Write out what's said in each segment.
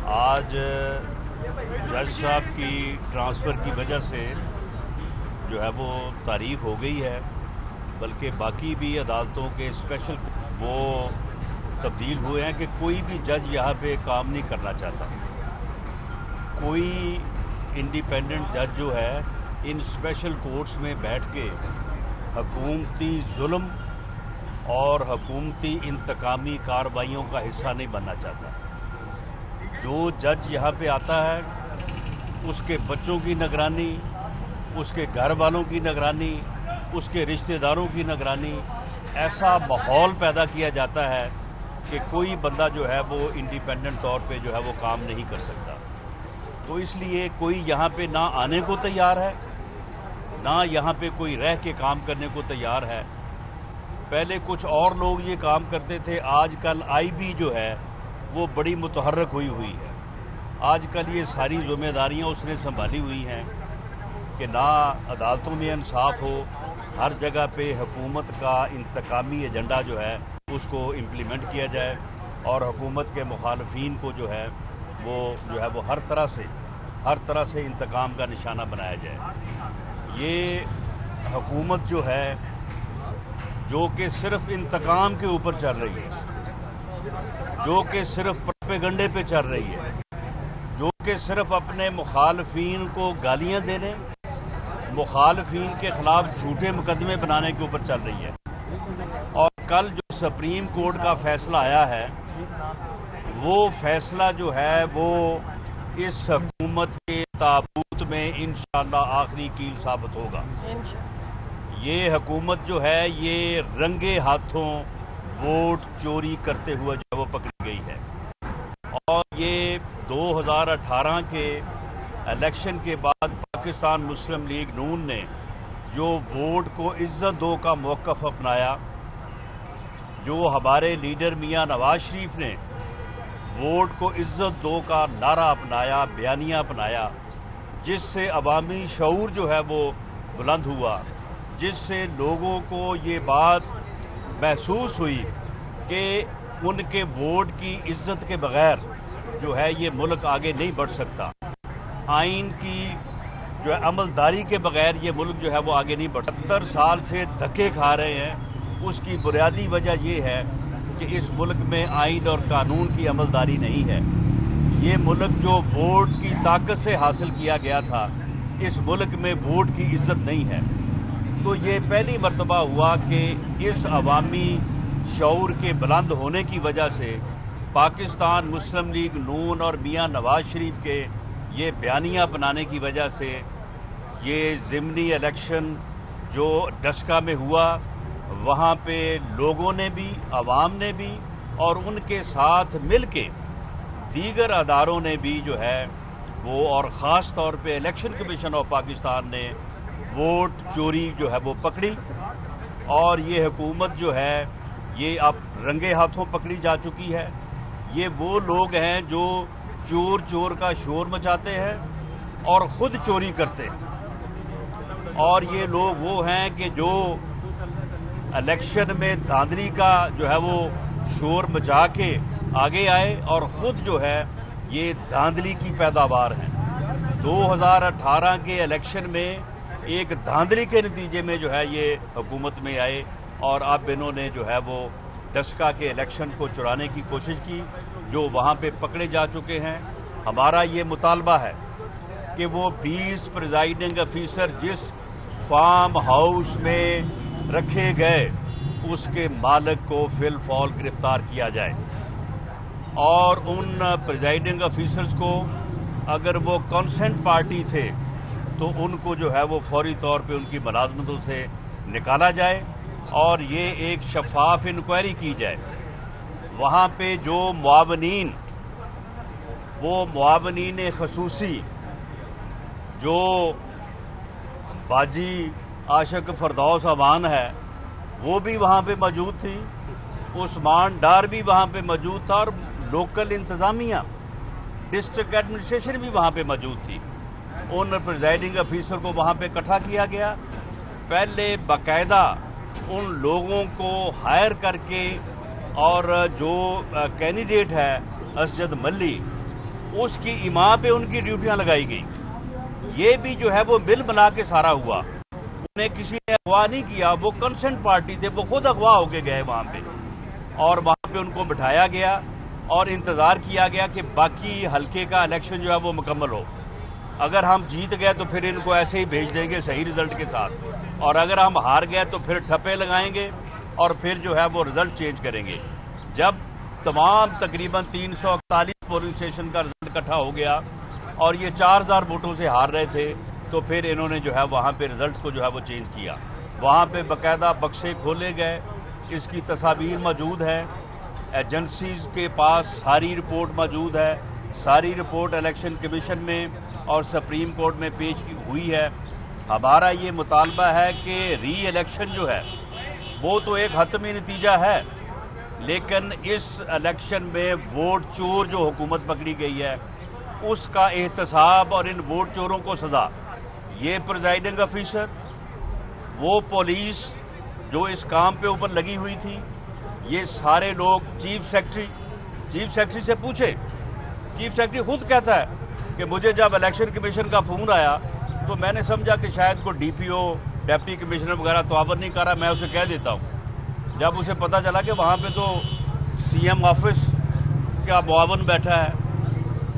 آج جج صاحب کی ٹرانسفر کی وجہ سے جو ہے وہ تاریخ ہو گئی ہے، بلکہ باقی بھی عدالتوں کے اسپیشل وہ تبدیل ہوئے ہیں کہ کوئی بھی جج یہاں پہ کام نہیں کرنا چاہتا۔ کوئی انڈیپینڈنٹ جج جو ہے ان اسپیشل کورٹس میں بیٹھ کے حکومتی ظلم اور حکومتی انتقامی کارروائیوں کا حصہ نہیں بننا چاہتا۔ جو جج یہاں پہ آتا ہے اس کے بچوں کی نگرانی، اس کے گھر والوں کی نگرانی، اس کے رشتہ داروں کی نگرانی، ایسا ماحول پیدا کیا جاتا ہے کہ کوئی بندہ جو ہے وہ انڈیپینڈنٹ طور پہ جو ہے وہ کام نہیں کر سکتا۔ تو اس لیے کوئی یہاں پہ نہ آنے کو تیار ہے، نہ یہاں پہ کوئی رہ کے کام کرنے کو تیار ہے۔ پہلے کچھ اور لوگ یہ کام کرتے تھے، آج کل آئی بی جو ہے وہ بڑی متحرک ہوئی ہے۔ آج کل یہ ساری ذمہ داریاں اس نے سنبھالی ہوئی ہیں کہ نہ عدالتوں میں انصاف ہو، ہر جگہ پہ حکومت کا انتقامی ایجنڈا جو ہے اس کو امپلیمنٹ کیا جائے اور حکومت کے مخالفین کو جو ہے وہ ہر طرح سے انتقام کا نشانہ بنایا جائے۔ یہ حکومت جو ہے جو کہ صرف انتقام کے اوپر چل رہی ہے، جو کہ صرف پروپیگنڈے پہ چل رہی ہے، جو کہ صرف اپنے مخالفین کو گالیاں دینے، مخالفین کے خلاف جھوٹے مقدمے بنانے کے اوپر چل رہی ہے۔ اور کل جو سپریم کورٹ کا فیصلہ آیا ہے وہ فیصلہ جو ہے وہ اس حکومت کے تابوت میں انشاءاللہ آخری کیل ثابت ہوگا۔ یہ حکومت جو ہے یہ رنگے ہاتھوں ووٹ چوری کرتے ہوئے جو ہے وہ پکڑی گئی ہے، اور یہ 2018 کے الیکشن کے بعد پاکستان مسلم لیگ نون نے جو ووٹ کو عزت دو کا موقف اپنایا، جو ہمارے لیڈر میاں نواز شریف نے ووٹ کو عزت دو کا نعرہ اپنایا، بیانیہ اپنایا، جس سے عوامی شعور جو ہے وہ بلند ہوا، جس سے لوگوں کو یہ بات محسوس ہوئی کہ ان کے ووٹ کی عزت کے بغیر جو ہے یہ ملک آگے نہیں بڑھ سکتا، آئین کی جو ہے عملداری کے بغیر یہ ملک جو ہے وہ آگے نہیں بڑھ سکتا۔ 70 سال سے دھکے کھا رہے ہیں، اس کی بنیادی وجہ یہ ہے کہ اس ملک میں آئین اور قانون کی عملداری نہیں ہے۔ یہ ملک جو ووٹ کی طاقت سے حاصل کیا گیا تھا، اس ملک میں ووٹ کی عزت نہیں ہے۔ تو یہ پہلی مرتبہ ہوا کہ اس عوامی شعور کے بلند ہونے کی وجہ سے پاکستان مسلم لیگ نون اور میاں نواز شریف کے یہ بیانیہ اپنانے کی وجہ سے یہ ضمنی الیکشن جو ڈسکا میں ہوا، وہاں پہ لوگوں نے بھی، عوام نے بھی، اور ان کے ساتھ مل کے دیگر اداروں نے بھی جو ہے وہ، اور خاص طور پہ الیکشن کمیشن آف پاکستان نے ووٹ چوری جو ہے وہ پکڑی، اور یہ حکومت جو ہے یہ اب رنگے ہاتھوں پکڑی جا چکی ہے۔ یہ وہ لوگ ہیں جو چور چور کا شور مچاتے ہیں اور خود چوری کرتے ہیں، اور یہ لوگ وہ ہیں کہ جو الیکشن میں دھاندلی کا جو ہے وہ شور مچا کے آگے آئے اور خود جو ہے یہ دھاندلی کی پیداوار ہیں۔ 2018 کے الیکشن میں ایک دھاندلی کے نتیجے میں جو ہے یہ حکومت میں آئے، اور اب انہوں نے جو ہے وہ ڈسکا کے الیکشن کو چرانے کی کوشش کی، جو وہاں پہ پکڑے جا چکے ہیں۔ ہمارا یہ مطالبہ ہے کہ وہ 20 پریزائڈنگ افیسر جس فارم ہاؤس میں رکھے گئے اس کے مالک کو فی الفور گرفتار کیا جائے، اور ان پریزائڈنگ افیسرز کو اگر وہ کنسنٹ پارٹی تھے تو ان کو جو ہے وہ فوری طور پہ ان کی ملازمتوں سے نکالا جائے، اور یہ ایک شفاف انکوائری کی جائے۔ وہاں پہ جو معاونین، وہ معاونین خصوصی جو باجی عاشق فردوس امان ہے وہ بھی وہاں پہ موجود تھی، عثمان ڈار بھی وہاں پہ موجود تھا، اور لوکل انتظامیہ ڈسٹرکٹ ایڈمنسٹریشن بھی وہاں پہ موجود تھی۔ ان پریزائڈنگ افیسر کو وہاں پہ اکٹھا کیا گیا، پہلے باقاعدہ ان لوگوں کو ہائر کر کے، اور جو کینڈیڈیٹ ہے اسجد ملی، اس کی اماں پہ ان کی ڈیوٹیاں لگائی گئی. یہ بھی جو ہے وہ مل ملا کے سارا ہوا. انہیں کسی نے اغوا نہیں کیا، وہ کنسنٹ پارٹی تھے، وہ خود اغوا ہو کے گئے وہاں پہ، اور وہاں پہ ان کو بٹھایا گیا اور انتظار کیا گیا کہ باقی حلقے کا الیکشن جو ہے وہ مکمل ہو. اگر ہم جیت گئے تو پھر ان کو ایسے ہی بھیج دیں گے صحیح رزلٹ کے ساتھ، اور اگر ہم ہار گئے تو پھر ٹھپے لگائیں گے اور پھر جو ہے وہ رزلٹ چینج کریں گے. جب تمام تقریباً 341 پولنگ اسٹیشن کا رزلٹ اکٹھا ہو گیا اور یہ 4000 ووٹوں سے ہار رہے تھے، تو پھر انہوں نے جو ہے وہاں پہ رزلٹ کو جو ہے وہ چینج کیا. وہاں پہ باقاعدہ بکسے کھولے گئے، اس کی تصاویر موجود ہے، ایجنسیز کے پاس ساری رپورٹ موجود ہے. ساری رپورٹ الیکشن کمیشن میں اور سپریم کورٹ میں پیش ہوئی ہے. ہمارا یہ مطالبہ ہے کہ ری الیکشن جو ہے وہ تو ایک حتمی نتیجہ ہے، لیکن اس الیکشن میں ووٹ چور جو حکومت پکڑی گئی ہے اس کا احتساب اور ان ووٹ چوروں کو سزا. یہ پریزائڈنگ آفیسر، وہ پولیس جو اس کام پہ اوپر لگی ہوئی تھی، یہ سارے لوگ، چیف سیکرٹری سے پوچھے. چیف سیکرٹری خود کہتا ہے کہ مجھے جب الیکشن کمیشن کا فون آیا تو میں نے سمجھا کہ شاید کوئی ڈی پی او، ڈپٹی کمشنر وغیرہ تعاون نہیں کر رہا، میں اسے کہہ دیتا ہوں. جب اسے پتہ چلا کہ وہاں پہ تو سی ایم آفس کا معاون بیٹھا ہے،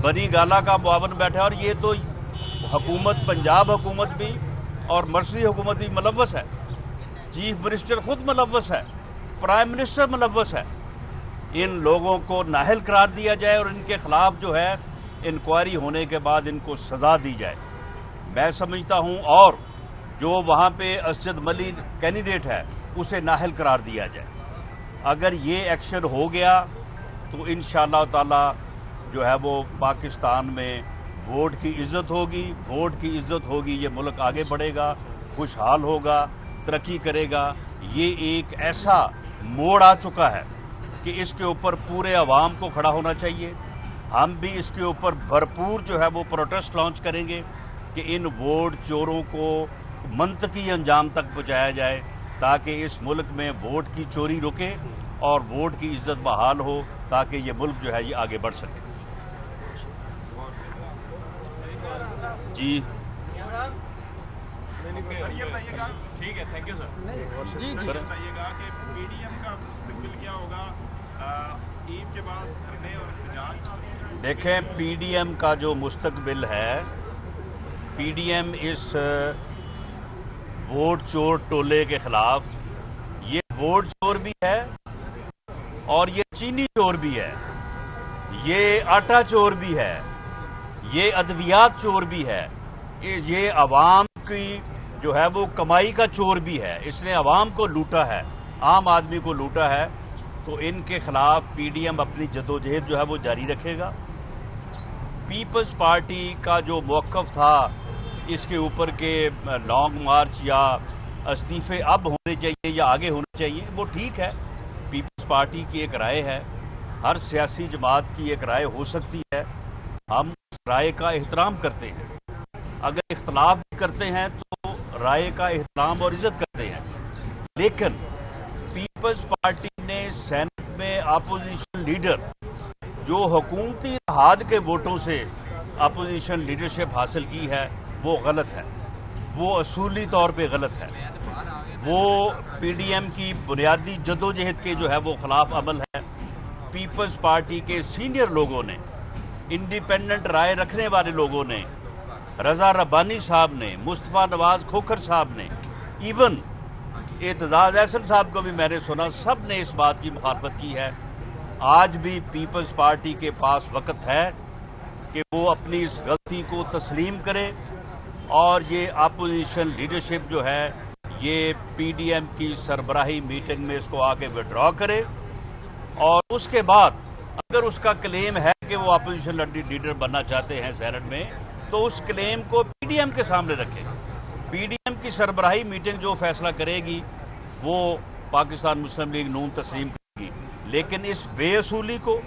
بنی گالا کا معاون بیٹھا ہے، اور یہ تو حکومت، پنجاب حکومت بھی اور مرکزی حکومت بھی ملوث ہے. چیف منسٹر خود ملوث ہے، پرائم منسٹر ملوث ہے. ان لوگوں کو نااہل قرار دیا جائے اور ان کے خلاف جو ہے انکوائری ہونے کے بعد ان کو سزا دی جائے. میں سمجھتا ہوں، اور جو وہاں پہ اسجد ملی کینڈیڈیٹ ہے اسے نااہل قرار دیا جائے. اگر یہ ایکشن ہو گیا تو انشاءاللہ تعالی جو ہے وہ پاکستان میں ووٹ کی عزت ہوگی. ووٹ کی عزت ہوگی، یہ ملک آگے بڑھے گا، خوشحال ہوگا، ترقی کرے گا. یہ ایک ایسا موڑ آ چکا ہے کہ اس کے اوپر پورے عوام کو کھڑا ہونا چاہیے. ہم بھی اس کے اوپر بھرپور جو ہے وہ پروٹیسٹ لانچ کریں گے کہ ان ووٹ چوروں کو منطقی انجام تک پہنچایا جائے، تاکہ اس ملک میں ووٹ کی چوری رکے اور ووٹ کی عزت بحال ہو، تاکہ یہ ملک جو ہے یہ آگے بڑھ سکے. جی ٹھیک ہے، تھینک یو سر. جی بتائیے گا کہ پی ڈی ایم کا مستقبل کیا ہوگا عید کے بعد دھرنے اور احتجاج؟ دیکھیں، پی ڈی ایم کا جو مستقبل ہے، پی ڈی ایم اس ووٹ چور ٹولے کے خلاف، یہ ووٹ چور بھی ہے اور یہ چینی چور بھی ہے، یہ آٹا چور بھی ہے، یہ ادویات چور بھی ہے، یہ عوام کی جو ہے وہ کمائی کا چور بھی ہے. اس نے عوام کو لوٹا ہے، عام آدمی کو لوٹا ہے. تو ان کے خلاف پی ڈی ایم اپنی جدوجہد جو ہے وہ جاری رکھے گا. پیپلز پارٹی کا جو موقف تھا اس کے اوپر کہ لانگ مارچ یا استعفے اب ہونے چاہیے یا آگے ہونے چاہیے، وہ ٹھیک ہے. پیپلز پارٹی کی ایک رائے ہے، ہر سیاسی جماعت کی ایک رائے ہو سکتی ہے. ہم اس رائے کا احترام کرتے ہیں. اگر اختلاف بھی کرتے ہیں تو رائے کا احترام اور عزت کرتے ہیں. لیکن پیپلز پارٹی نے سینٹ میں اپوزیشن لیڈر جو حکومتی اتحاد کے ووٹوں سے اپوزیشن لیڈرشپ حاصل کی ہے، وہ غلط ہے، وہ اصولی طور پہ غلط ہے. وہ پی ڈی ایم کی بنیادی جدوجہد کے جو ہے وہ خلاف عمل ہے. پیپلز پارٹی کے سینئر لوگوں نے، انڈیپینڈنٹ رائے رکھنے والے لوگوں نے، رضا ربانی صاحب نے، مصطفیٰ نواز کھوکھر صاحب نے، ایون اعتزاز احسن صاحب کو بھی میں نے سنا، سب نے اس بات کی مخالفت کی ہے. آج بھی پیپلز پارٹی کے پاس وقت ہے کہ وہ اپنی اس غلطی کو تسلیم کرے اور یہ اپوزیشن لیڈرشپ جو ہے یہ پی ڈی ایم کی سربراہی میٹنگ میں اس کو آگے وڈرا کرے، اور اس کے بعد اگر اس کا کلیم ہے کہ وہ اپوزیشن لیڈر بننا چاہتے ہیں سینٹ میں، تو اس کلیم کو پی ڈی ایم کے سامنے رکھیں. پی ڈی ایم کی سربراہی میٹنگ جو فیصلہ کرے گی وہ پاکستان مسلم لیگ نون تسلیم کرے گی. لیکن اس بے اصولی کو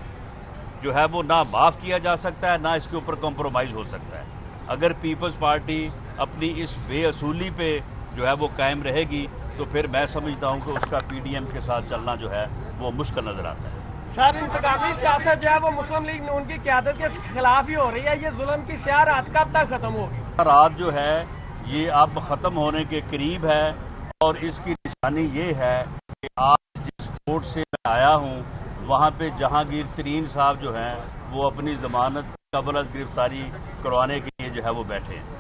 جو ہے وہ نہ معاف کیا جا سکتا ہے، نہ اس کے اوپر کمپرومائز ہو سکتا ہے. اگر پیپلز پارٹی اپنی اس بے اصولی پہ جو ہے وہ قائم رہے گی تو پھر میں سمجھتا ہوں کہ اس کا پی ڈی ایم کے ساتھ چلنا جو ہے وہ مشکل نظر آتا ہے. سر انتقامی سیاست جو ہے وہ مسلم لیگ نون کی قیادت کے خلاف ہی ہو رہی ہے. یہ ظلم کی سیاہ رات کب تک ختم ہوگی؟ رات جو ہے یہ اب ختم ہونے کے قریب ہے اور اس کی نشانی یہ ہے کہ آج جس کورٹ سے میں آیا ہوں وہاں پہ جہانگیر ترین صاحب جو ہیں وہ اپنی ضمانت قبل از گرفتاری کروانے کے لیے جو ہے وہ بیٹھے ہیں.